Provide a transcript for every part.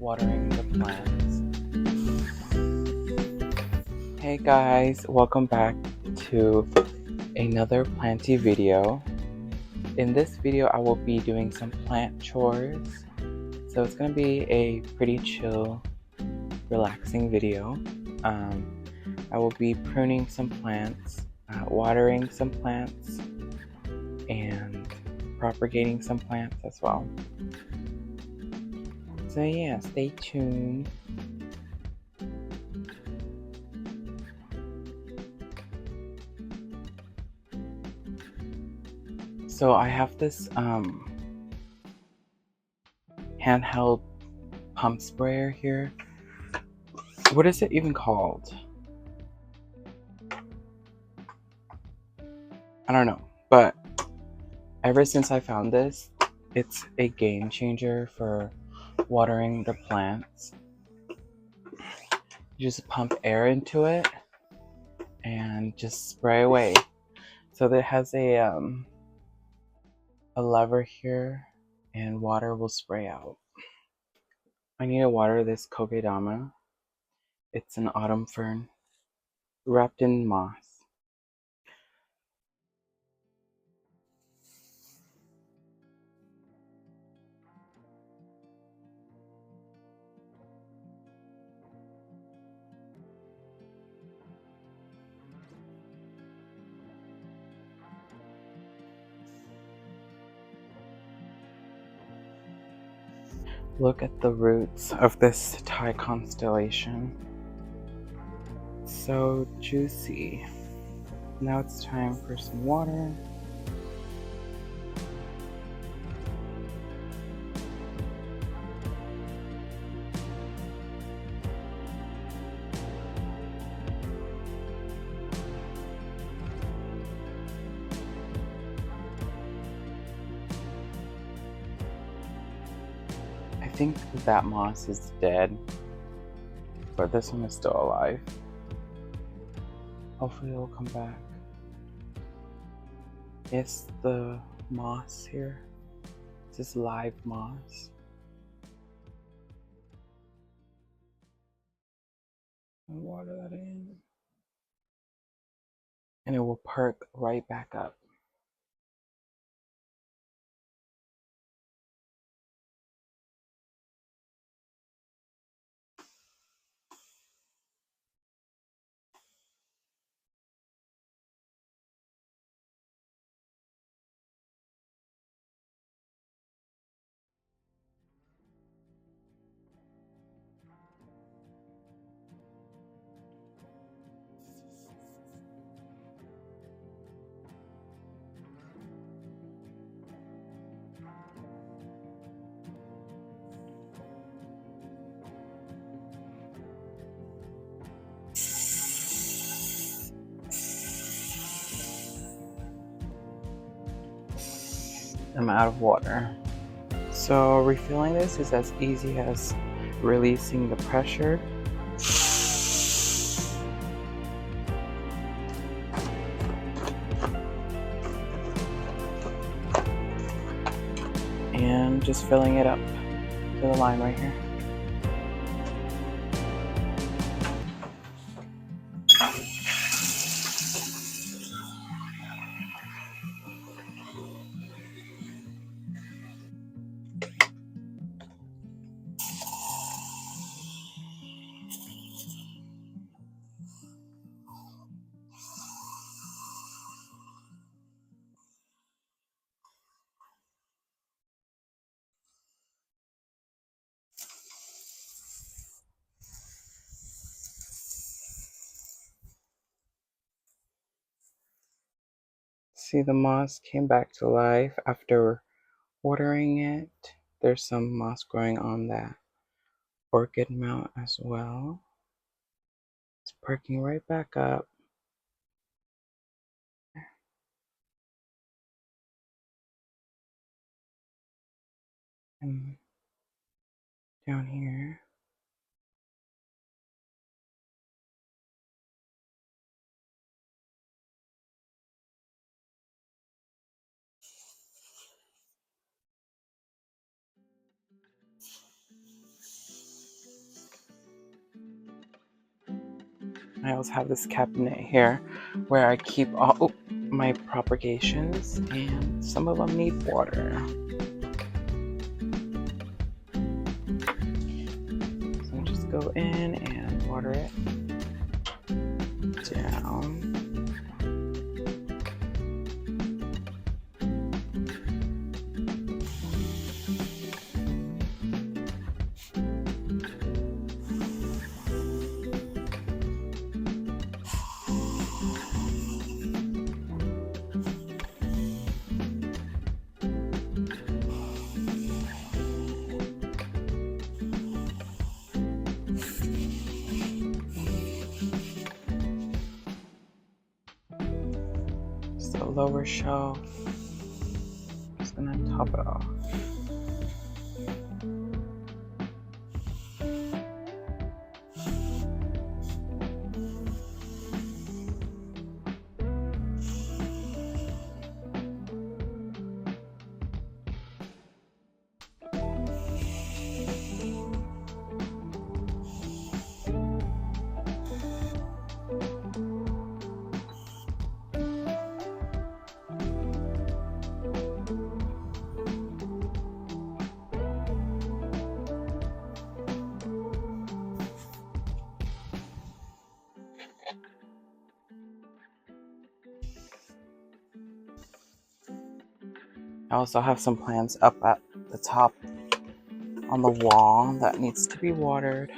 watering the plants. Hey guys, welcome back to another planty video. In this video I will be doing some plant chores. So it's going to be a pretty chill, relaxing video. I will be pruning some plants, watering some plants, and propagating some plants as well. So yeah, stay tuned. So I have this handheld pump sprayer here. What is it even called? I don't know, but ever since I found this, it's a game changer for watering the plants. You just pump air into it and just spray away. So it has a lever here and water will spray out. I need to water this kokedama. It's an autumn fern wrapped in moss. Look at the roots of this Thai constellation. So juicy. Now it's time for some water. I think that moss is dead, but this one is still alive. Hopefully it'll come back. It's the moss here. This is live moss. And water that in. And it will perk right back up. I'm out of water. So refilling this is as easy as releasing the pressure. And just filling it up to the line right here. See, the moss came back to life after watering it. There's some moss growing on that orchid mount as well. It's perking right back up. And down here. I also have this cabinet here where I keep all my propagations, and some of them need water. So I just go in and water it down. Just a lower shelf. Just gonna top it off. I also have some plants up at the top on the wall that needs to be watered.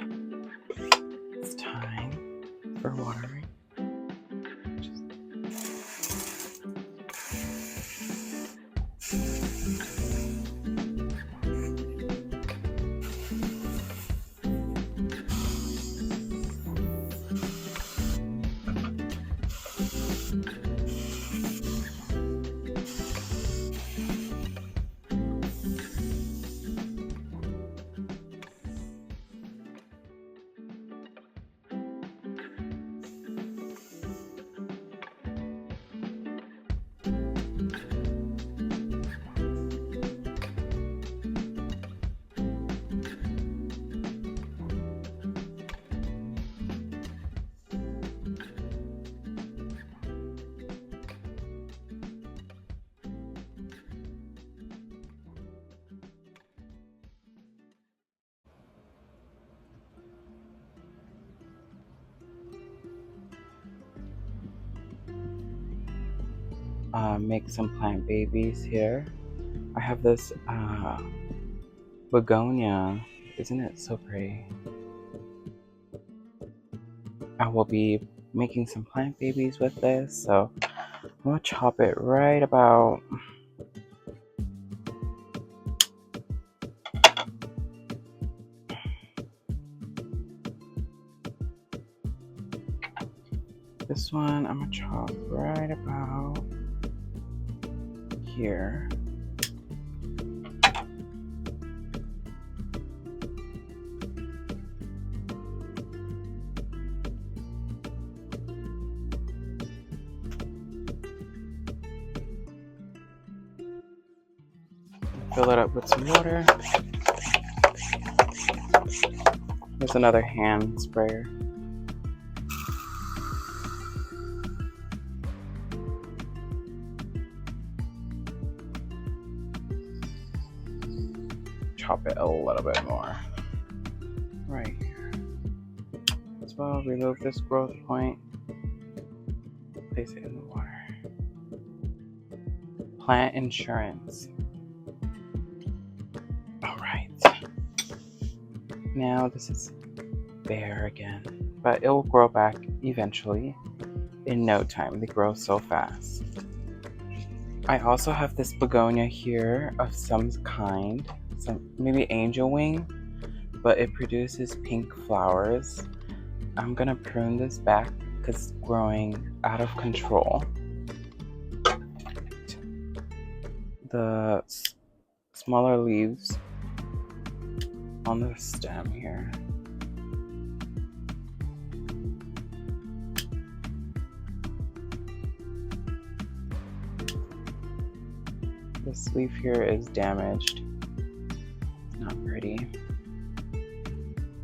It's time for watering. Make some plant babies here. I have this begonia. Isn't it so pretty? I will be making some plant babies with this, so I'm gonna chop it right about this one. I'm gonna chop right about here. Fill it up with some water. There's another hand sprayer. Chop it a little bit more. Right here. As well, remove this growth point. Place it in the water. Plant insurance. Alright. Now this is bare again, but it will grow back eventually in no time. They grow so fast. I also have this begonia here of some kind, maybe angel wing, but it produces pink flowers. I'm gonna prune this back because it's growing out of control. The smaller leaves on the stem here. This leaf here is damaged. It's not pretty.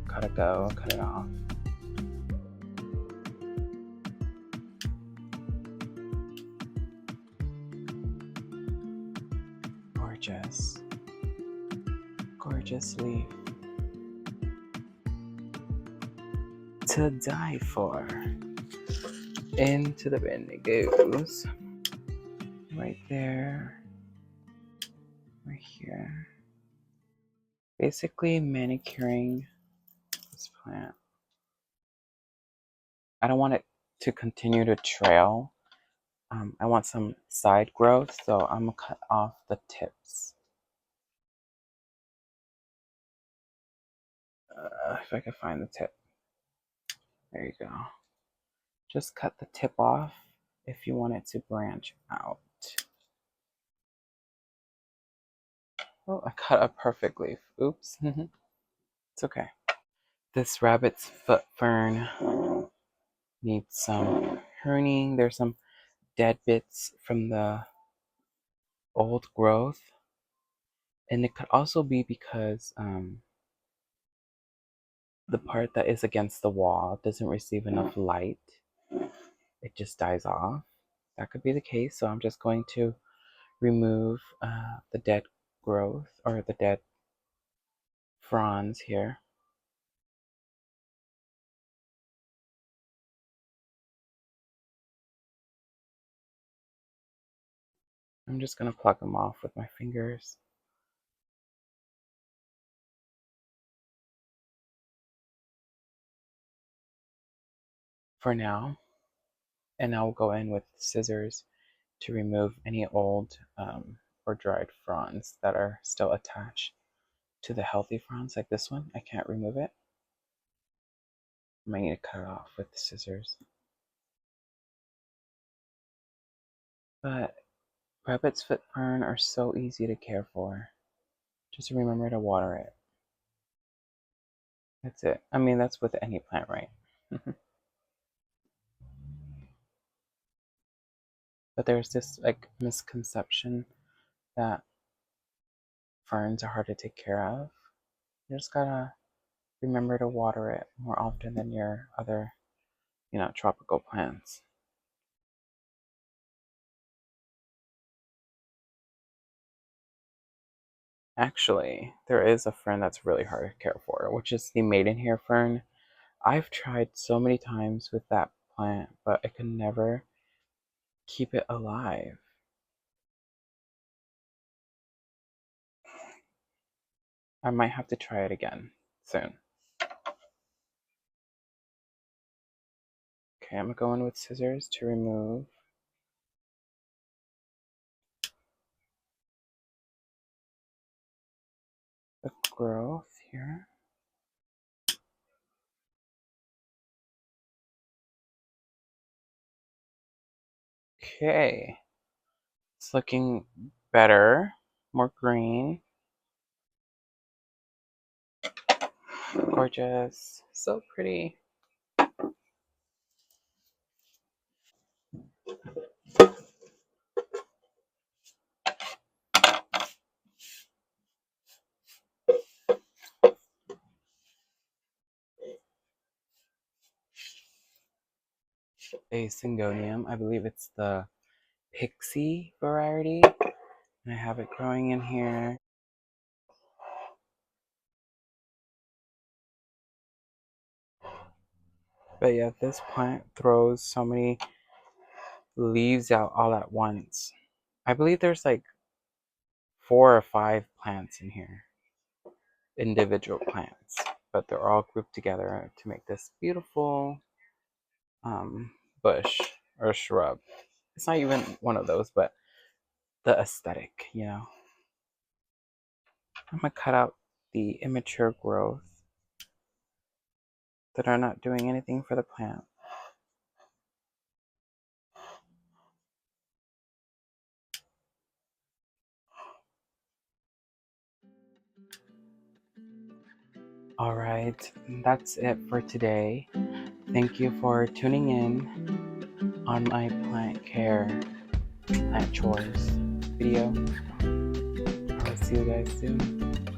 Gotta go, cut it off. gorgeous. Gorgeous leaf. To die for. Into the bin it goes. Right there. Right here. Basically manicuring this plant. I don't want it to continue to trail. I want some side growth, so I'm gonna cut off the tips. If I can find the tip. There you go. Just cut the tip off if you want it to branch out. Oh, I cut a perfect leaf. Oops. It's okay. This rabbit's foot fern needs some pruning. There's some dead bits from the old growth. And it could also be because the part that is against the wall doesn't receive enough light. It just dies off. That could be the case. So I'm just going to remove the dead growth or the dead fronds here. I'm just going to pluck them off with my fingers. For now. And I'll go in with scissors to remove any old or dried fronds that are still attached to the healthy fronds, like this one. I can't remove it. I might need to cut it off with the scissors. But rabbit's foot fern are so easy to care for. Just remember to water it. That's it. I mean, that's with any plant, right? But there's this like misconception that ferns are hard to take care of. You just gotta remember to water it more often than your other, tropical plants. Actually, there is a fern that's really hard to care for, which is the maidenhair fern. I've tried so many times with that plant, but I can never keep it alive. I might have to try it again soon. Okay, I'm going with scissors to remove the growth here. Okay, it's looking better, more green. Gorgeous, so pretty. A syngonium, I believe it's the pixie variety, and I have it growing in here. But yeah, this plant throws so many leaves out all at once. I believe there's like 4 or 5 plants in here, individual plants, but they're all grouped together to make this beautiful bush or shrub. It's not even one of those, but the aesthetic, I'm gonna cut out the immature growth that are not doing anything for the plant. Alright, that's it for today. Thank you for tuning in on my plant chores video. I'll see you guys soon.